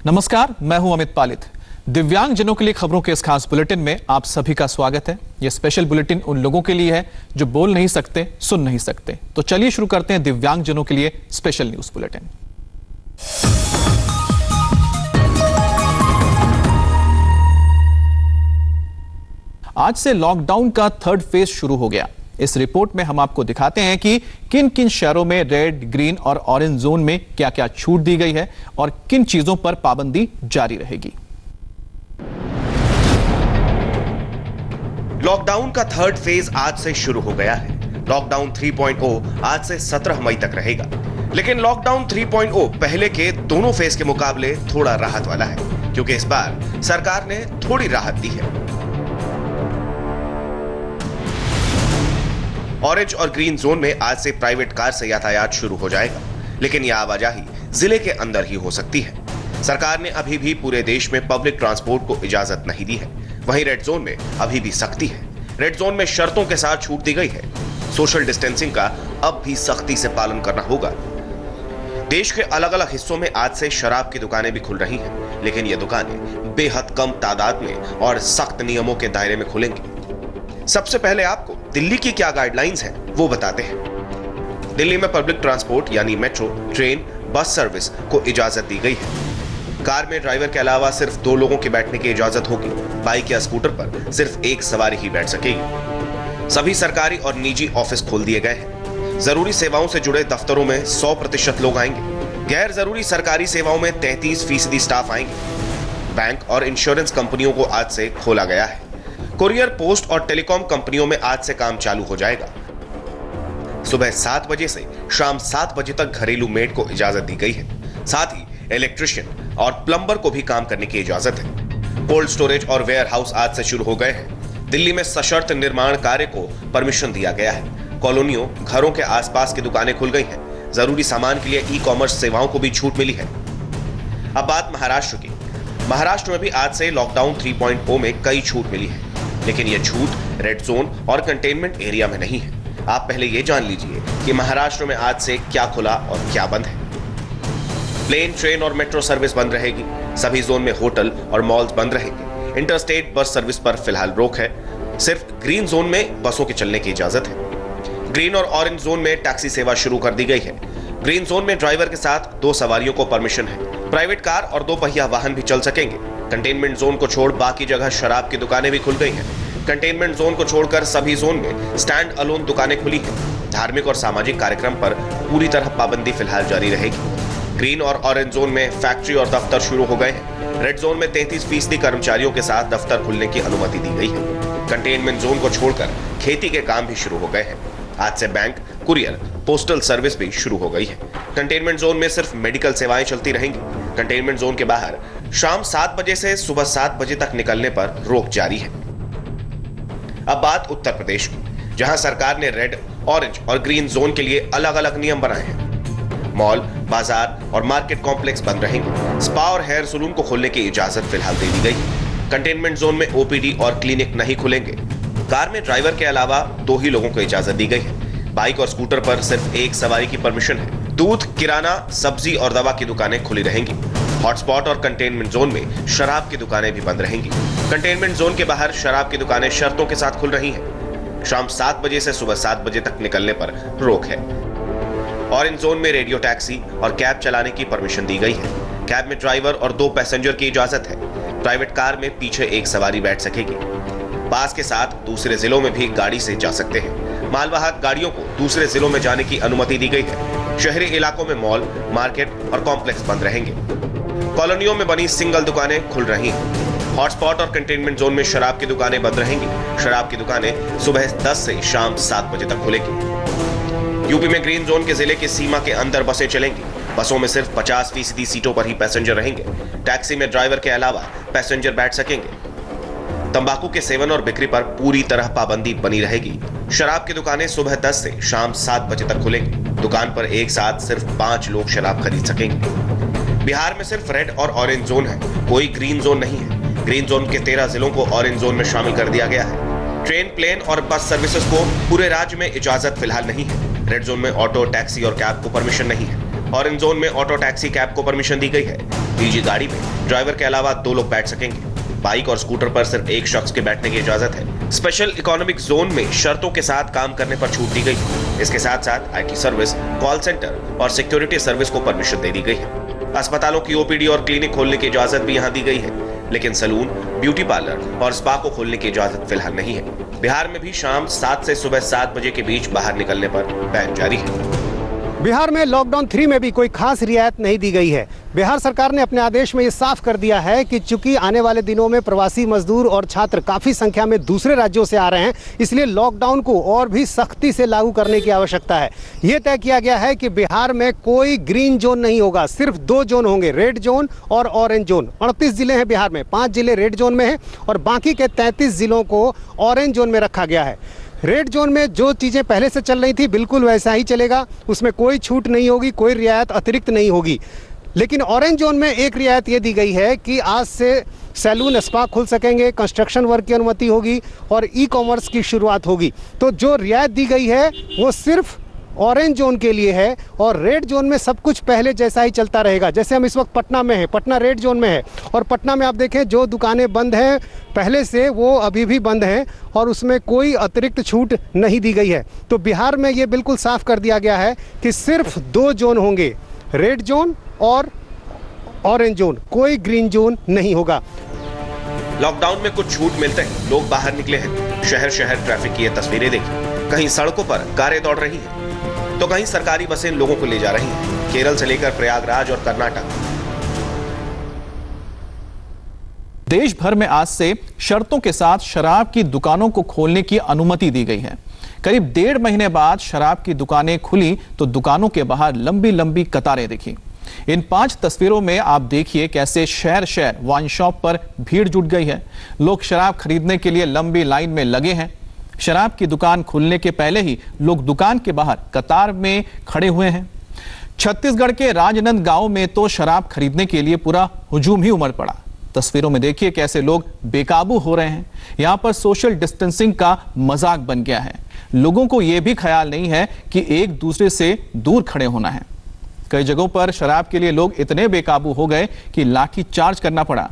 नमस्कार, मैं हूं अमित पालित। दिव्यांग जनों के लिए खबरों के इस खास बुलेटिन में आप सभी का स्वागत है। यह स्पेशल बुलेटिन उन लोगों के लिए है जो बोल नहीं सकते, सुन नहीं सकते। तो चलिए शुरू करते हैं दिव्यांग जनों के लिए स्पेशल न्यूज बुलेटिन। आज से लॉकडाउन का थर्ड फेज शुरू हो गया। इस रिपोर्ट में हम आपको दिखाते हैं कि किन किन शहरों में रेड, ग्रीन और ऑरेंज जोन में क्या क्या छूट दी गई है और किन चीजों पर पाबंदी जारी रहेगी। लॉकडाउन का थर्ड फेज आज से शुरू हो गया है। लॉकडाउन 3.0 आज से 17 मई तक रहेगा, लेकिन लॉकडाउन 3.0 पहले के दोनों फेज के मुकाबले थोड़ा राहत वाला है, क्योंकि इस बार सरकार ने थोड़ी राहत दी है। ऑरेंज और ग्रीन जोन में आज से प्राइवेट कार से यातायात शुरू हो जाएगा, लेकिन यह आवाजाही जिले के अंदर ही हो सकती है। सरकार ने अभी भी पूरे देश में पब्लिक ट्रांसपोर्ट को इजाजत नहीं दी है। वहीं रेड जोन में अभी भी सख्ती है। रेड जोन में शर्तों के साथ छूट दी गई है। सोशल डिस्टेंसिंग का अब भी सख्ती से पालन करना होगा। देश के अलग अलग हिस्सों में आज से शराब की दुकानें भी खुल रही हैं, लेकिन ये दुकानें बेहद कम तादाद में और सख्त नियमों के दायरे में खुलेंगी। सबसे पहले आपको दिल्ली की क्या गाइडलाइंस हैं वो बताते हैं। दिल्ली में पब्लिक ट्रांसपोर्ट यानी मेट्रो, ट्रेन, बस सर्विस को इजाजत दी गई है। कार में ड्राइवर के अलावा सिर्फ 2 लोगों के बैठने की इजाजत होगी। बाइक या स्कूटर पर सिर्फ एक सवारी ही बैठ सकेगी। सभी सरकारी और निजी ऑफिस खोल दिए गए हैं। जरूरी सेवाओं से जुड़े दफ्तरों में 100% लोग आएंगे। गैर जरूरी सरकारी सेवाओं में 33% स्टाफ आएंगे। बैंक और इंश्योरेंस कंपनियों को आज से खोला गया है। कुरियर, पोस्ट और टेलीकॉम कंपनियों में आज से काम चालू हो जाएगा। सुबह 7 बजे से शाम 7 बजे तक घरेलू मेड को इजाजत दी गई है। साथ ही इलेक्ट्रिशियन और प्लम्बर को भी काम करने की इजाजत है। कोल्ड स्टोरेज और वेयर हाउस आज से शुरू हो गए हैं। दिल्ली में सशर्त निर्माण कार्य को परमिशन दिया गया है। कॉलोनियों, घरों के आसपास की दुकानें खुल गई हैं। जरूरी सामान के लिए ई-कॉमर्स सेवाओं को भी छूट मिली है। अब बात महाराष्ट्र की। महाराष्ट्र में भी आज से लॉकडाउन 3.0 में कई छूट मिली है, लेकिन यह छूट रेड जोन और कंटेनमेंट एरिया में नहीं है। आप पहले यह जान लीजिए कि महाराष्ट्र में आज से क्या खुला और क्या बंद है। प्लेन, ट्रेन और मेट्रो सर्विस बंद रहेगी। सभी जोन में होटल और मॉल्स बंद रहेंगे। इंटरस्टेट बस सर्विस पर फिलहाल रोक है। सिर्फ ग्रीन जोन में बसों के चलने की इजाजत है। ग्रीन और ऑरेंज जोन में टैक्सी सेवा शुरू कर दी गई है। ग्रीन जोन में ड्राइवर के साथ 2 सवारियों को परमिशन है। प्राइवेट कार और 2 पहिया वाहन भी चल सकेंगे। कंटेनमेंट जोन को छोड़ बाकी जगह शराब की दुकानें भी खुल गई हैं। कंटेनमेंट जोन को छोड़कर सभी जोन में स्टैंड अलोन दुकानें खुली हैं। धार्मिक और सामाजिक कार्यक्रम पर पूरी तरह पाबंदी फिलहाल जारी रहेगी। ग्रीन और ऑरेंज जोन में फैक्ट्री और दफ्तर शुरू हो गए हैं। रेड जोन में 33% कर्मचारियों के साथ दफ्तर खुलने की अनुमति दी गई है। कंटेनमेंट जोन को छोड़कर खेती के काम भी शुरू हो गए हैं। आज से बैंक, कुरियर, पोस्टल सर्विस भी शुरू हो गई है। कंटेनमेंट जोन में सिर्फ मेडिकल सेवाएं चलती रहेंगी। कंटेनमेंट जोन के बाहर शाम 7 बजे से सुबह 7 बजे तक निकलने पर रोक जारी है। अब बात उत्तर प्रदेश की, जहां सरकार ने रेड, ऑरेंज और ग्रीन जोन के लिए अलग अलग नियम बनाए हैं। मॉल, बाजार और मार्केट कॉम्प्लेक्स बंद रहेंगे। स्पा और हेयर सलून को खोलने की इजाजत फिलहाल दे दी गई है। कंटेनमेंट जोन में ओपीडी और क्लिनिक नहीं खुलेंगे। कार में ड्राइवर के अलावा 2 ही लोगों को इजाजत दी गई है। बाइक और स्कूटर पर सिर्फ एक सवारी की परमिशन है। दूध, किराना, सब्जी और दवा की दुकानें खुली रहेंगी। हॉटस्पॉट और कंटेनमेंट जोन में शराब की दुकानें भी बंद रहेंगी। कंटेनमेंट जोन के बाहर शराब की दुकानें शर्तों के साथ खुल रही हैं। शाम 7 बजे से सुबह 7 बजे तक निकलने पर रोक है। ऑरेंज जोन में रेडियो टैक्सी और कैब चलाने की परमिशन दी गई है। कैब में ड्राइवर और 2 पैसेंजर की इजाजत है। प्राइवेट कार में पीछे एक सवारी बैठ सकेगी। पास के साथ दूसरे जिलों में भी गाड़ी से जा सकते हैं। मालवाहक गाड़ियों को दूसरे जिलों में जाने की अनुमति दी गई है। शहरी इलाकों में मॉल, मार्केट और कॉम्प्लेक्स बंद रहेंगे। कॉलोनियों में बनी सिंगल दुकानें खुल रही हैं। हॉटस्पॉट और कंटेनमेंट जोन में शराब की दुकानें बंद रहेंगी। शराब की दुकानें सुबह 10 से शाम 7 बजे तक खुलेगी। यूपी में ग्रीन जोन के जिले की सीमा के अंदर बसें चलेंगी। बसों में सिर्फ 50% सीटों पर ही पैसेंजर रहेंगे। टैक्सी में ड्राइवर के अलावा पैसेंजर बैठ सकेंगे। तंबाकू के सेवन और बिक्री पर पूरी तरह पाबंदी बनी रहेगी। शराब की दुकानें सुबह 10 से शाम 7 बजे तक खुलेंगी। दुकान पर एक साथ सिर्फ 5 लोग शराब खरीद सकेंगे। बिहार में सिर्फ रेड और ऑरेंज जोन है, कोई ग्रीन जोन नहीं है। ग्रीन जोन के 13 जिलों को ऑरेंज जोन में शामिल कर दिया गया है। ट्रेन, प्लेन और बस सर्विसेज को पूरे राज्य में इजाजत फिलहाल नहीं है। रेड जोन में ऑटो, टैक्सी और कैब को परमिशन नहीं है। ऑरेंज जोन में ऑटो टैक्सी कैब को परमिशन दी गई है। निजी गाड़ी में ड्राइवर के अलावा 2 लोग बैठ सकेंगे। बाइक और स्कूटर पर सिर्फ एक शख्स के बैठने की इजाजत है। स्पेशल इकोनॉमिक जोन में शर्तों के साथ काम करने पर छूट दी गई है। इसके साथ साथ IT सर्विस, कॉल सेंटर और सिक्योरिटी सर्विस को परमिशन दे दी गई है। अस्पतालों की OPD और क्लिनिक खोलने की इजाजत भी यहाँ दी गई है, लेकिन सैलून, ब्यूटी पार्लर और स्पा को खोलने की इजाजत फिलहाल नहीं है। बिहार में भी शाम 7 से सुबह 7 बजे के बीच बाहर निकलने पर बैन जारी है। बिहार में लॉकडाउन 3 में भी कोई खास रियायत नहीं दी गई है। बिहार सरकार ने अपने आदेश में ये साफ कर दिया है कि चूंकि आने वाले दिनों में प्रवासी मजदूर और छात्र काफ़ी संख्या में दूसरे राज्यों से आ रहे हैं, इसलिए लॉकडाउन को और भी सख्ती से लागू करने की आवश्यकता है। ये तय किया गया है कि बिहार में कोई ग्रीन जोन नहीं होगा, सिर्फ 2 जोन होंगे, रेड जोन और ऑरेंज जोन। 38 जिले हैं बिहार में, 5 जिले रेड जोन में हैं और बाकी के 33 जिलों को ऑरेंज जोन में रखा गया है। रेड जोन में जो चीज़ें पहले से चल रही थी बिल्कुल वैसा ही चलेगा, उसमें कोई छूट नहीं होगी, कोई रियायत अतिरिक्त नहीं होगी। लेकिन ऑरेंज जोन में एक रियायत ये दी गई है कि आज से सैलून, स्पा खुल सकेंगे, कंस्ट्रक्शन वर्क की अनुमति होगी और ई-कॉमर्स की शुरुआत होगी। तो जो रियायत दी गई है वो सिर्फ ऑरेंज जोन के लिए है और रेड जोन में सब कुछ पहले जैसा ही चलता रहेगा। जैसे हम इस वक्त पटना में हैं, पटना रेड जोन में है और पटना में आप देखें जो दुकानें बंद हैं पहले से वो अभी भी बंद हैं और उसमें कोई अतिरिक्त छूट नहीं दी गई है। तो बिहार में ये बिल्कुल साफ कर दिया गया है कि सिर्फ 2 जोन होंगे, रेड जोन और ऑरेंज जोन, कोई ग्रीन जोन नहीं होगा। लॉकडाउन में कुछ छूट मिलते ही लोग बाहर निकले हैं। शहर शहर ट्रैफिक की ये तस्वीरें देखिए। कहीं सड़कों पर कारें दौड़ रही हैं तो कहीं सरकारी बसें लोगों को ले जा रही हैं। केरल से लेकर प्रयागराज और कर्नाटक। देश भर में आज से शर्तों के साथ शराब की दुकानों को खोलने की अनुमति दी गई है। करीब 1.5 महीने बाद शराब की दुकानें खुली तो दुकानों के बाहर लंबी लंबी कतारें दिखी। इन 5 तस्वीरों में आप देखिए कैसे शहर शहर वाइन शॉप पर भीड़ जुट गई है। लोग शराब खरीदने के लिए लंबी लाइन में लगे हैं। शराब की दुकान खुलने के पहले ही लोग दुकान के बाहर कतार में खड़े हुए हैं। छत्तीसगढ़ के राजनंद गांव में तो शराब खरीदने के लिए पूरा हुजूम ही उमड़ पड़ा। तस्वीरों में देखिए कैसे लोग बेकाबू हो रहे हैं। यहां पर सोशल डिस्टेंसिंग का मजाक बन गया है। लोगों को यह भी ख्याल नहीं है कि एक दूसरे से दूर खड़े होना है। कई जगहों पर शराब के लिए लोग इतने बेकाबू हो गए कि लाठी चार्ज करना पड़ा।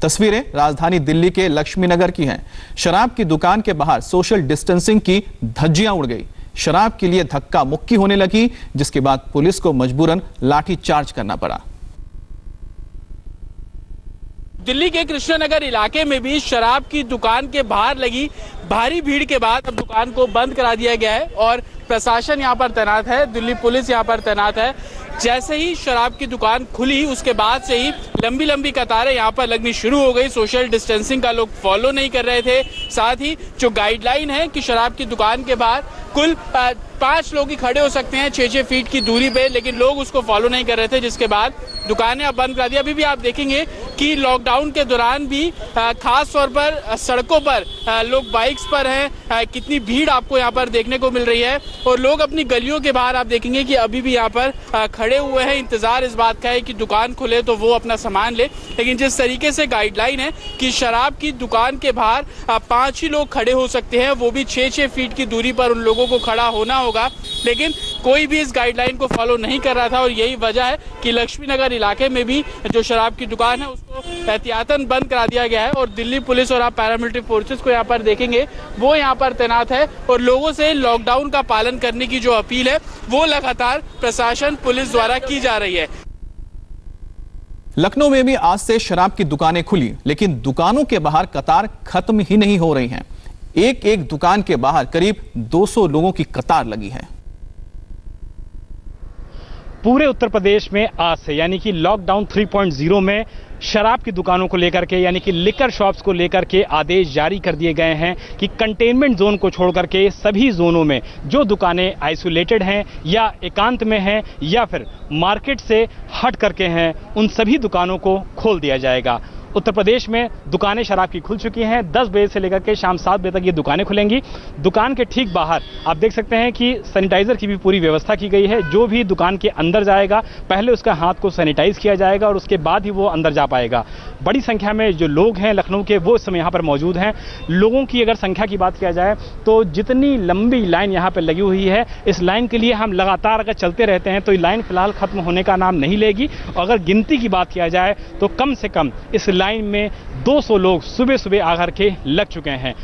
तस्वीरें राजधानी दिल्ली के लक्ष्मी नगर की हैं। शराब की दुकान के बाहर सोशल डिस्टेंसिंग की धज्जियां उड़ गई। शराब के लिए धक्का मुक्की होने लगी, जिसके बाद पुलिस को मजबूरन लाठी चार्ज करना पड़ा। दिल्ली के कृष्णनगर इलाके में भी शराब की दुकान के बाहर लगी भारी भीड़ के बाद अब दुकान को बंद करा दिया गया है और प्रशासन यहाँ पर तैनात है, दिल्ली पुलिस यहाँ पर तैनात है। जैसे ही शराब की दुकान खुली उसके बाद से ही लंबी लंबी कतारें यहाँ पर लगनी शुरू हो गई। सोशल डिस्टेंसिंग का लोग फॉलो नहीं कर रहे थे। साथ ही जो गाइडलाइन है कि शराब की दुकान के बाहर कुल 5 लोग ही खड़े हो सकते हैं 6-6 फीट की दूरी पे, लेकिन लोग उसको फॉलो नहीं कर रहे थे, जिसके बाद दुकानें अब बंद करा दी। अभी भी आप देखेंगे कि लॉकडाउन के दौरान भी खास तौर पर सड़कों पर लोग बाइक्स पर हैं, कितनी भीड़ आपको यहाँ पर देखने को मिल रही है और लोग अपनी गलियों के बाहर आप देखेंगे कि अभी भी यहाँ पर खड़े हुए हैं। इंतजार इस बात का है कि दुकान खुले तो वो अपना सामान ले, लेकिन जिस तरीके से गाइडलाइन है कि शराब की दुकान के बाहर 5 ही लोग खड़े हो सकते हैं, वो भी 6-6 फीट की दूरी पर उन लोगों को खड़ा होना होगा, लेकिन कोई भी इस गाइडलाइन को फॉलो नहीं कर रहा था और यही वजह है कि लक्ष्मी नगर इलाके में भी जो शराब की दुकान है उसको एहतियातन बंद करा दिया गया है और दिल्ली पुलिस और आप पैरामिलिट्री फोर्सेस को यहाँ पर देखेंगे वो यहाँ पर तैनात है और लोगों से लॉकडाउन का पालन करने की जो अपील है वो लगातार प्रशासन पुलिस द्वारा की जा रही है। लखनऊ में भी आज से शराब की दुकानें खुली, लेकिन दुकानों के बाहर कतार खत्म ही नहीं हो रही हैं। एक एक दुकान के बाहर करीब 200 लोगों की कतार लगी है। पूरे उत्तर प्रदेश में आज से यानी कि लॉकडाउन 3.0 में शराब की दुकानों को लेकर के यानी कि लिकर शॉप्स को लेकर के आदेश जारी कर दिए गए हैं कि कंटेनमेंट जोन को छोड़कर के सभी जोनों में जो दुकानें आइसोलेटेड हैं या एकांत में हैं या फिर मार्केट से हट करके हैं, उन सभी दुकानों को खोल दिया जाएगा। उत्तर प्रदेश में दुकानें शराब की खुल चुकी हैं। 10 बजे से लेकर के शाम 7 बजे तक ये दुकानें खुलेंगी। दुकान के ठीक बाहर आप देख सकते हैं कि सैनिटाइजर की भी पूरी व्यवस्था की गई है। जो भी दुकान के अंदर जाएगा पहले उसका हाथ को सैनिटाइज किया जाएगा और उसके बाद ही वो अंदर जा पाएगा। बड़ी संख्या में जो लोग हैं लखनऊ के वो इस समय यहाँ पर मौजूद हैं। लोगों की अगर संख्या की बात किया जाए तो जितनी लंबी लाइन यहाँ पर लगी हुई है, इस लाइन के लिए हम लगातार अगर चलते रहते हैं तो ये लाइन फिलहाल खत्म होने का नाम नहीं लेगी। अगर गिनती की बात किया जाए तो कम से कम इस लाइन में 200 लोग सुबह सुबह आकर के लग चुके हैं।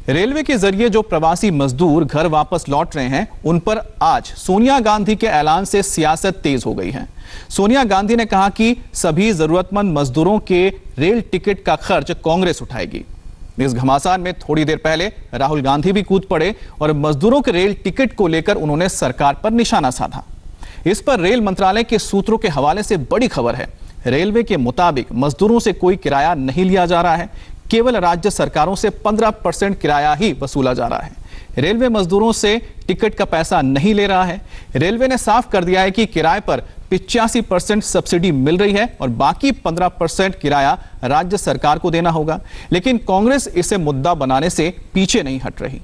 रेलवे के जरिए जो प्रवासी मजदूर घर वापस लौट रहे हैं उन पर आज सोनिया गांधी के ऐलान से सियासत तेज हो गई है। सोनिया गांधी ने कहा कि सभी जरूरतमंद मजदूरों के रेल टिकट का खर्च कांग्रेस उठाएगी। इस घमासान में थोड़ी देर पहले राहुल गांधी भी कूद पड़े और मजदूरों के रेल टिकट को लेकर उन्होंने सरकार पर निशाना साधा। इस पर रेल मंत्रालय के सूत्रों के हवाले से बड़ी खबर है। रेलवे के मुताबिक मजदूरों से कोई किराया नहीं लिया जा रहा है, केवल राज्य सरकारों से 15% किराया ही वसूला जा रहा है। रेलवे मजदूरों से टिकट का पैसा नहीं ले रहा है। रेलवे ने साफ कर दिया है कि किराए पर 85% सब्सिडी मिल रही है और बाकी 15% किराया राज्य सरकार को देना होगा। लेकिन कांग्रेस इसे मुद्दा बनाने से पीछे नहीं हट रही।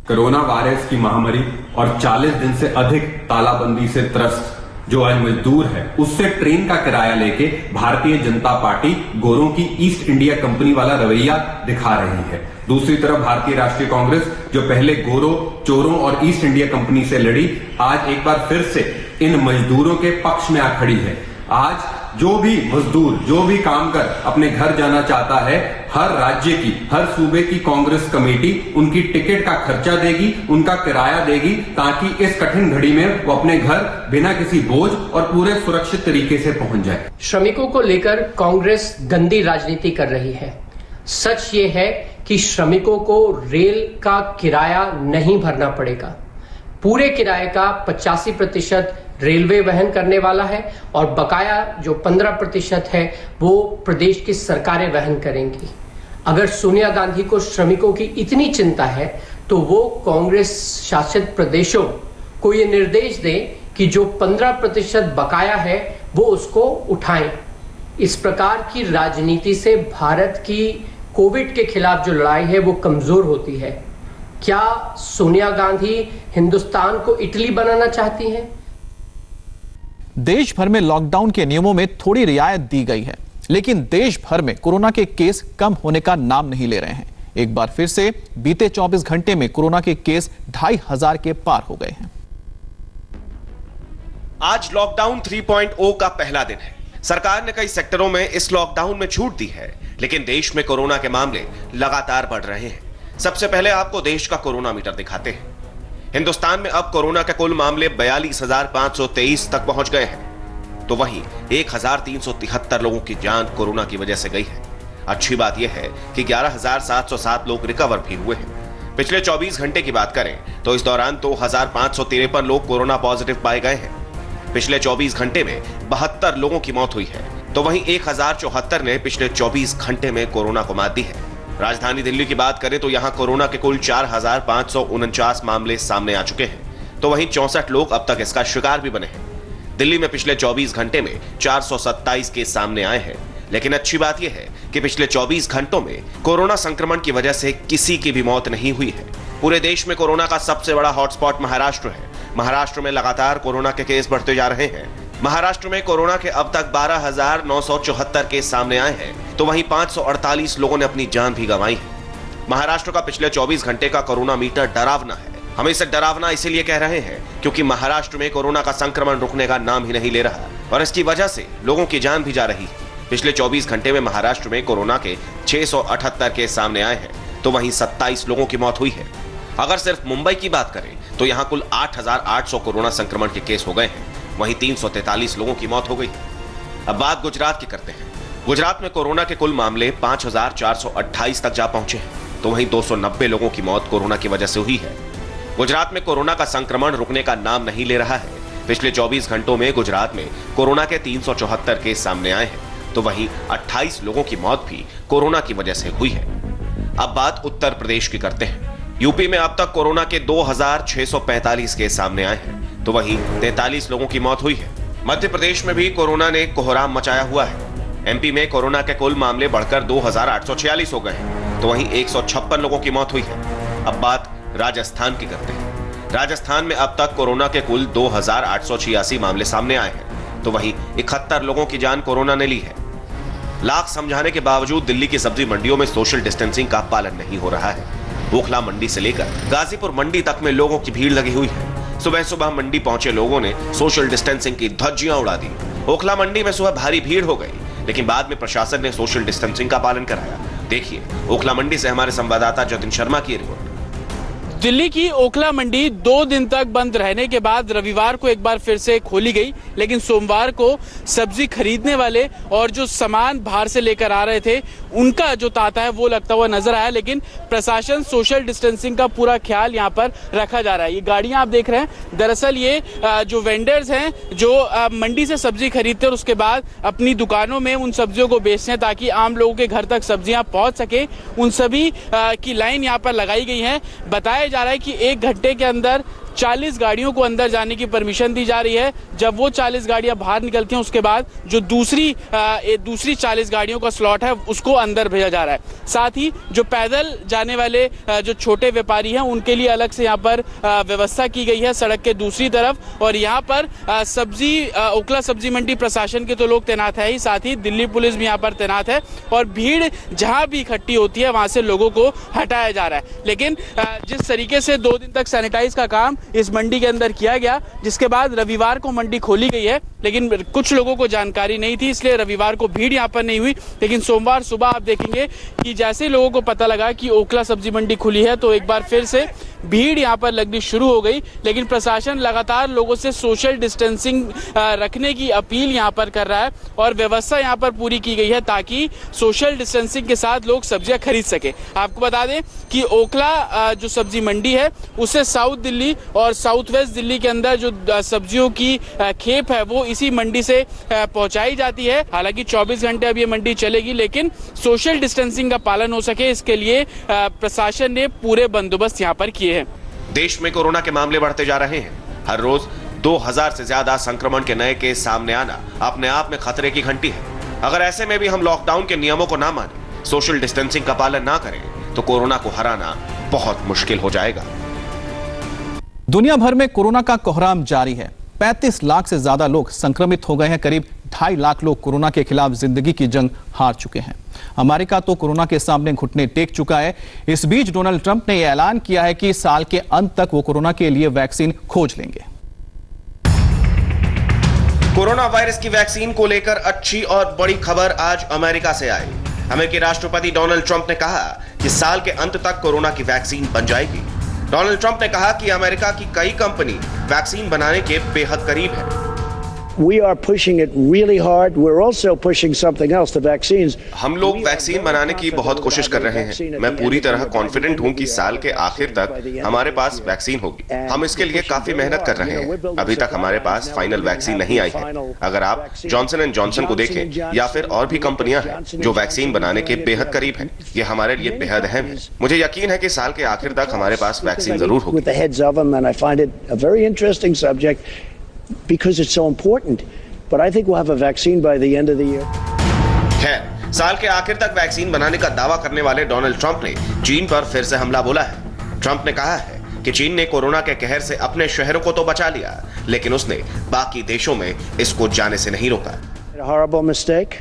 कोरोना वायरस की महामारी और 40 दिन से अधिक तालाबंदी से त्रस्त जो आज मजदूर है, उससे ट्रेन का किराया लेके भारतीय जनता पार्टी गोरों की ईस्ट इंडिया कंपनी वाला रवैया दिखा रही है। दूसरी तरफ भारतीय राष्ट्रीय कांग्रेस जो पहले गोरों, चोरों और ईस्ट इंडिया कंपनी से लड़ी, आज एक बार फिर से इन मजदूरों के पक्ष में आ खड़ी है। आज जो भी मजदूर जो भी काम कर अपने घर जाना चाहता है, हर राज्य की, हर सूबे की कांग्रेस कमेटी उनकी टिकट का खर्चा देगी, उनका किराया देगी, ताकि इस कठिन घड़ी में वो अपने घर बिना किसी बोझ और पूरे सुरक्षित तरीके से पहुंच जाए। श्रमिकों को लेकर कांग्रेस गंदी राजनीति कर रही है। सच ये है कि श्रमिकों को रेल का किराया नहीं भरना पड़ेगा। पूरे किराए का 85% रेलवे वहन करने वाला है और बकाया जो 15% है वो प्रदेश की सरकारें वहन करेंगी। अगर सोनिया गांधी को श्रमिकों की इतनी चिंता है तो वो कांग्रेस शासित प्रदेशों को ये निर्देश दें कि जो 15% बकाया है वो उसको उठाएं। इस प्रकार की राजनीति से भारत की कोविड के खिलाफ जो लड़ाई है वो कमजोर होती है। क्या सोनिया गांधी हिंदुस्तान को इटली बनाना चाहती हैं? देश भर में लॉकडाउन के नियमों में थोड़ी रियायत दी गई है, लेकिन देश भर में कोरोना के केस कम होने का नाम नहीं ले रहे हैं। एक बार फिर से बीते 24 घंटे में कोरोना के केस 2500 के पार हो गए हैं। आज लॉकडाउन 3.0 का पहला दिन है। सरकार ने कई सेक्टरों में इस लॉकडाउन में छूट दी है, लेकिन देश में कोरोना के मामले लगातार बढ़ रहे हैं। सबसे पहले आपको देश का कोरोना मीटर दिखाते हैं। हिंदुस्तान में अब कोरोना के कुल मामले 42,523 तक पहुंच गए हैं, तो वहीं 1,373 लोगों की जान कोरोना की वजह से गई है। अच्छी बात यह है कि 11,707 लोग रिकवर भी हुए हैं। पिछले 24 घंटे की बात करें तो इस दौरान 2,553 लोग कोरोना पॉजिटिव पाए गए हैं। पिछले 24 घंटे में 72 लोगों की मौत हुई है, तो वहीं 1,074 ने पिछले 24 घंटे में कोरोना को मात दी है। राजधानी दिल्ली की बात करें तो यहां कोरोना के कुल 4,549 मामले सामने आ चुके हैं, तो वहीं 64 लोग अब तक इसका शिकार भी बने हैं। दिल्ली में पिछले 24 घंटे में 427 केस सामने आए हैं, लेकिन अच्छी बात यह है कि पिछले 24 घंटों में कोरोना संक्रमण की वजह से किसी की भी मौत नहीं हुई है। पूरे देश में कोरोना का सबसे बड़ा हॉटस्पॉट महाराष्ट्र है। महाराष्ट्र में लगातार कोरोना के केस बढ़ते जा रहे हैं। महाराष्ट्र में कोरोना के अब तक 12,974 केस सामने आए हैं, तो वहीं 548 लोगों ने अपनी जान भी गंवाई है। महाराष्ट्र का पिछले 24 घंटे का कोरोना मीटर डरावना है। हम इसे डरावना इसीलिए कह रहे हैं क्योंकि महाराष्ट्र में कोरोना का संक्रमण रुकने का नाम ही नहीं ले रहा और इसकी वजह से लोगों की जान भी जा रही है। पिछले 24 घंटे में महाराष्ट्र में कोरोना के 678 केस सामने आए हैं, तो वहीं 27 लोगों की मौत हुई है। अगर सिर्फ मुंबई की बात करें तो यहां कुल 8,800 कोरोना संक्रमण के केस हो गए हैं, वहीं 343 लोगों की मौत हो गई। अब बात गुजरात की करते हैं। गुजरात में कोरोना के कुल मामले 5,428 तक जा पहुंचे हैं, तो वहीं 290 लोगों की मौत कोरोना की वजह से हुई है। गुजरात में कोरोना का संक्रमण रुकने का नाम नहीं ले रहा है। पिछले 24 घंटों में गुजरात में कोरोना के 374 केस सामने आए हैं, तो वहीं 28 लोगों की मौत भी कोरोना की वजह से हुई है। अब बात उत्तर प्रदेश की करते हैं। यूपी में अब तक कोरोना के 2,645 केस सामने आए हैं, तो वहीं 43 लोगों की मौत हुई है। मध्य प्रदेश में भी कोरोना ने कोहराम मचाया हुआ है। एमपी में कोरोना के कुल मामले बढ़कर 2846 हो गए हैं, तो वहीं 156 लोगों की मौत हुई है। अब बात राजस्थान की करते हैं। राजस्थान में अब तक कोरोना के कुल 2886 मामले सामने आए हैं, तो वहीं 71 लोगों की जान कोरोना ने ली है। लाख समझाने के बावजूद दिल्ली की सब्जी मंडियों में सोशल डिस्टेंसिंग का पालन नहीं हो रहा है। ओखला मंडी से लेकर गाजीपुर मंडी तक में लोगों की भीड़ लगी हुई है। सुबह सुबह मंडी पहुंचे लोगों ने सोशल डिस्टेंसिंग की धज्जियां उड़ा दी। ओखला मंडी में सुबह भारी भीड़ हो गई, लेकिन बाद में प्रशासन ने सोशल डिस्टेंसिंग का पालन कराया। देखिए ओखला मंडी से हमारे संवाददाता जतिन शर्मा की रिपोर्ट। दिल्ली की ओखला मंडी 2 दिन तक बंद रहने के बाद रविवार को एक बार फिर से खोली गई, लेकिन सोमवार को सब्जी खरीदने वाले और जो सामान बाहर से लेकर आ रहे थे उनका जो तांता है वो लगता हुआ नजर आया। लेकिन प्रशासन सोशल डिस्टेंसिंग का पूरा ख्याल यहाँ पर रखा जा रहा है। ये गाड़ियां आप देख रहे हैं, दरअसल ये जो वेंडर्स हैं जो मंडी से सब्जी खरीदते हैं और उसके बाद अपनी दुकानों में उन सब्जियों को बेचते हैं ताकि आम लोगों के घर तक सब्जियां पहुंच सके, उन सभी की लाइन यहाँ पर लगाई गई है। बताया जा रहा है कि 1 घंटे के अंदर 40 गाड़ियों को अंदर जाने की परमिशन दी जा रही है। जब वो 40 गाड़ियां बाहर निकलती हैं उसके बाद जो दूसरी 40 गाड़ियों का स्लॉट है उसको अंदर भेजा जा रहा है। साथ ही जो पैदल जाने वाले जो छोटे व्यापारी हैं उनके लिए अलग से यहाँ पर व्यवस्था की गई है सड़क के दूसरी तरफ। और यहाँ पर ओखला सब्जी मंडी प्रशासन के तो लोग तैनात है ही, साथ ही दिल्ली पुलिस भी यहाँ पर तैनात है और भीड़ जहाँ भी इकट्ठी होती है वहां से लोगों को हटाया जा रहा है। लेकिन जिस तरीके से 2 दिन तक सैनिटाइज का काम इस मंडी के अंदर किया गया, जिसके बाद रविवार को मंडी खोली गई है, लेकिन कुछ लोगों को जानकारी नहीं थी इसलिए रविवार को भीड़ यहाँ पर नहीं हुई। लेकिन सोमवार सुबह आप देखेंगे कि जैसे ही लोगों को पता लगा कि ओखला सब्जी मंडी खुली है तो एक बार फिर से भीड़ यहाँ पर लगनी शुरू हो गई। लेकिन प्रशासन लगातार लोगों से सोशल डिस्टेंसिंग रखने की अपील यहाँ पर कर रहा है और व्यवस्था यहाँ पर पूरी की गई है ताकि सोशल डिस्टेंसिंग के साथ लोग सब्जियां खरीद सके। आपको बता दें कि ओखला जो सब्जी मंडी है उससे साउथ दिल्ली और साउथ वेस्ट दिल्ली के अंदर जो सब्जियों की खेप है वो इसी मंडी से पहुंचाई जाती है। हालांकि 24 घंटे अब ये मंडी चलेगी, लेकिन सोशल डिस्टेंसिंग का पालन हो सके इसके लिए प्रशासन ने पूरे बंदोबस्त यहाँ पर किए हैं। देश में कोरोना के मामले बढ़ते जा रहे हैं। हर रोज 2000 से ज्यादा संक्रमण के नए केस सामने आना अपने आप में खतरे की घंटी है। अगर ऐसे में भी हम लॉकडाउन के नियमों को ना माने, सोशल डिस्टेंसिंग का पालन ना करें तो कोरोना को हराना बहुत मुश्किल हो जाएगा। दुनिया भर में कोरोना का कोहराम जारी है। 35 लाख से ज्यादा लोग संक्रमित हो गए हैं। करीब 2.5 लाख लोग कोरोना के खिलाफ जिंदगी की जंग हार चुके हैं। अमेरिका तो कोरोना के सामने घुटने टेक चुका है। इस बीच डोनाल्ड ट्रंप ने यह ऐलान किया है कि साल के अंत तक वो कोरोना के लिए वैक्सीन खोज लेंगे। कोरोना वायरस की वैक्सीन को लेकर अच्छी और बड़ी खबर आज अमेरिका से आई। अमेरिकी राष्ट्रपति डोनाल्ड ट्रंप ने कहा कि साल के अंत तक कोरोना की वैक्सीन बन जाएगी। डोनाल्ड ट्रंप ने कहा कि अमेरिका की कई कंपनी वैक्सीन बनाने के बेहद करीब है। We are pushing it really hard. We're also pushing something else, the vaccines. हम लोग वैक्सीन बनाने की बहुत कोशिश कर रहे हैं। मैं पूरी तरह कॉन्फिडेंट हूं कि साल के आखिर तक हमारे पास वैक्सीन होगी। हम इसके लिए काफी मेहनत कर रहे हैं। अभी तक हमारे पास फाइनल वैक्सीन नहीं आई है। अगर आप जॉनसन एंड जॉनसन को देखें या फिर और भी कंपनियां हैं जो वैक्सीन बनाने के बेहद करीब हैं, ये हमारे लिए बेहद अहम है। मुझे यकीन है कि साल के आखिर तक हमारे पास वैक्सीन जरूर होगी। With the heads of them, and I find it a very interesting subject. Because it's so important, but I think we'll have a vaccine by the end of the year. खैर, साल के आखिर तक vaccine बनाने का दावा करने वाले डोनाल्ड ट्रंप ने चीन पर फिर से हमला बोला है। ट्रंप ने कहा है कि चीन ने कोरोना के कहर से अपने शहरों को तो बचा लिया, लेकिन उसने बाकी देशों में इसको जाने से नहीं रोका। A horrible mistake.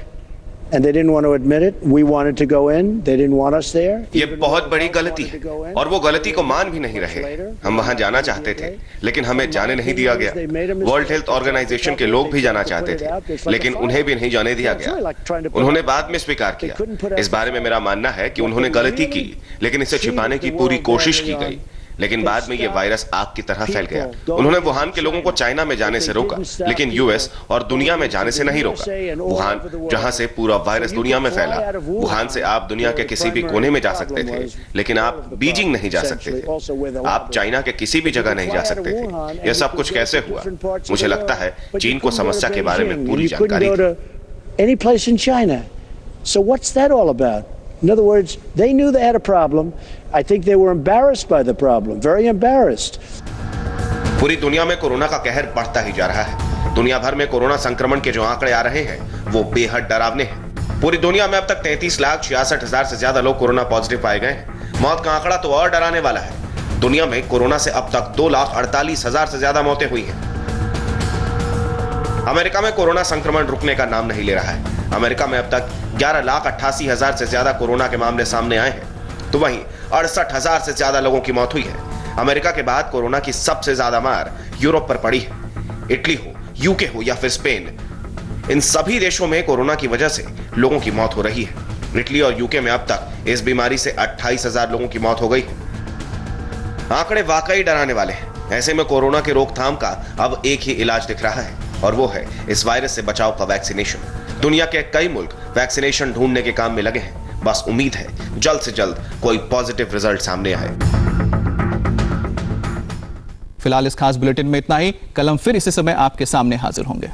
And they didn't want to admit it. We wanted to go in. They didn't want us there. ये बहुत बड़ी गलती है और वो गलती को मान भी नहीं रहे। हम वहां जाना चाहते थे, लेकिन हमें जाने नहीं दिया गया। वर्ल्ड हेल्थ ऑर्गेनाइजेशन के लोग भी जाना चाहते थे, लेकिन उन्हें भी नहीं जाने दिया गया। उन्होंने बाद में स्वीकार किया। इस बारे में मेरा मानना है कि उन्होंने गलती की, लेकिन इसे छिपाने की पूरी कोशिश की गई। लेकिन बाद में ये वायरस आग की तरह फैल गया। उन्होंने वुहान के लोगों को चाइना में जाने से रोका, लेकिन यूएस और दुनिया में जाने से नहीं रोका। वुहान, जहां से पूरा वायरस दुनिया में फैला, वुहान से आप दुनिया के किसी भी कोने में जा सकते थे, लेकिन आप बीजिंग नहीं जा सकते थे। आप चाइना के किसी भी जगह नहीं जा सकते थे। यह सब कुछ कैसे हुआ? मुझे लगता है चीन को समस्या के बारे में पूरी जानकारी थी। So what's that all about? In other words, they knew they had a problem. I think they were embarrassed by the problem, very embarrassed. पूरी दुनिया में कोरोना का कहर बढ़ता ही जा रहा है। दुनिया भर में कोरोना संक्रमण के जो आंकड़े आ रहे हैं वो बेहद डरावने हैं। पूरी दुनिया में अब तक 33,66,000 से ज्यादा लोग कोरोना पॉजिटिव पाए गए हैं। मौत का आंकड़ा तो और डराने वाला है। दुनिया में कोरोना से अब तक 2,48,000 से ज्यादा मौतें हुई हैं। अमेरिका में कोरोना संक्रमण रुकने का नाम नहीं ले रहा है। अमेरिका में अब तक 11,88,000 से ज्यादा कोरोना के मामले सामने आए हैं, तो वहीं 68,000 से ज्यादा लोगों की मौत हुई है। अमेरिका के बाद कोरोना की सबसे ज्यादा मार यूरोप पर पड़ी है। इटली हो, यूके हो या फिर स्पेन, इन सभी देशों में कोरोना की वजह से लोगों की मौत हो रही है। इटली और यूके में अब तक इस बीमारी से 28,000 लोगों की मौत हो गई है। आंकड़े वाकई डराने वाले हैं। ऐसे में कोरोना के रोकथाम का अब एक ही इलाज दिख रहा है और वो है इस वायरस से बचाव का वैक्सीनेशन। दुनिया के कई मुल्क वैक्सीनेशन ढूंढने के काम में लगे हैं। बस उम्मीद है जल्द से जल्द कोई पॉजिटिव रिजल्ट सामने आए। फिलहाल इस खास बुलेटिन में इतना ही। कल हम फिर इसी समय आपके सामने हाजिर होंगे।